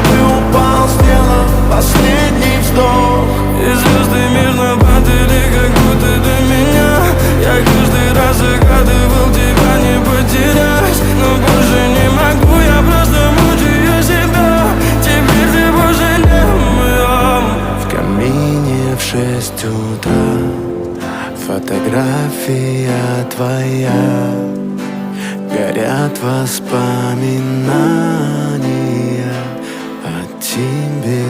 бы упал, сделав последний вздох. И звезды мирно падали, как будто до меня. Я каждый раз загадывал тебя не потерять, но больше не могу, я просто мучаю себя. Теперь ты больше не в моем. В камине в 6 утра фотография твоя. Горят воспоминания о тебе.